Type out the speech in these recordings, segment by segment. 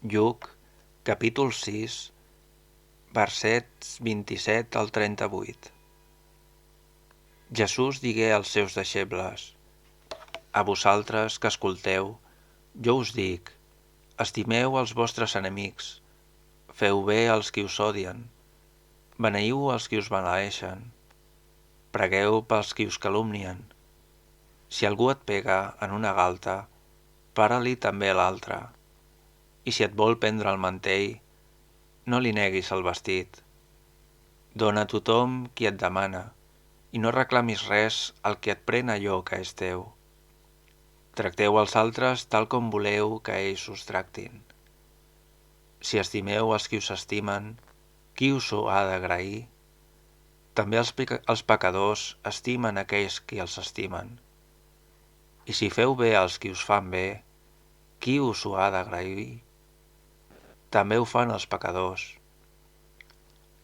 Lluc, capítol 6, versets 27 al 38. Jesús digué als seus deixebles: A vosaltres que escolteu, jo us dic, estimeu els vostres enemics, feu bé als qui us odien, beneieu els qui us maleeixen, pregueu pels qui us calumnien. Si algú et pega en una galta, para-li també l'altra, i si et vol prendre el mantell, no li neguis el vestit. Dóna a tothom qui et demana, i no reclamis res al qui et pren allò que és teu. Tracteu els altres tal com voleu que ells us tractin. Si estimeu els qui us estimen, qui us ho ha d'agrair? També els pecadors estimen aquells qui els estimen. I si feu bé als qui us fan bé, qui us ho ha d'agrair? També ho fan els pecadors.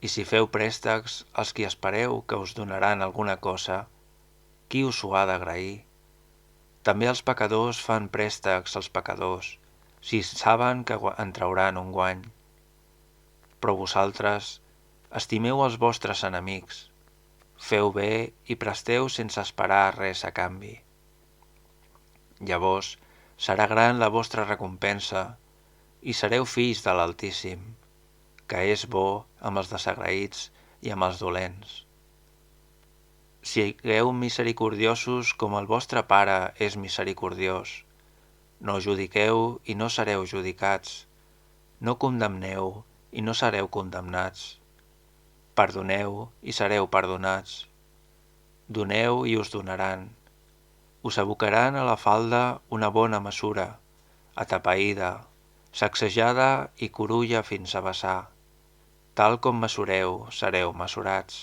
I si feu préstecs als qui espereu que us donaran alguna cosa, qui us ho ha d'agrair? També els pecadors fan préstecs als pecadors, si saben que en trauran un guany. Però vosaltres estimeu els vostres enemics, feu bé i presteu sense esperar res a canvi. Llavors serà gran la vostra recompensa i sereu fills de l'Altíssim, que és bo amb els desagraïts i amb els dolents. Sigueu misericordiosos com el vostre Pare és misericordiós. No judiqueu i no sereu judicats. No condemneu i no sereu condemnats. Perdoneu i sereu perdonats. Doneu i us donaran. Us abocaran a la falda una bona mesura, atapeïda, sacsejada i curulla fins a vessar. Tal com mesureu, sereu mesurats.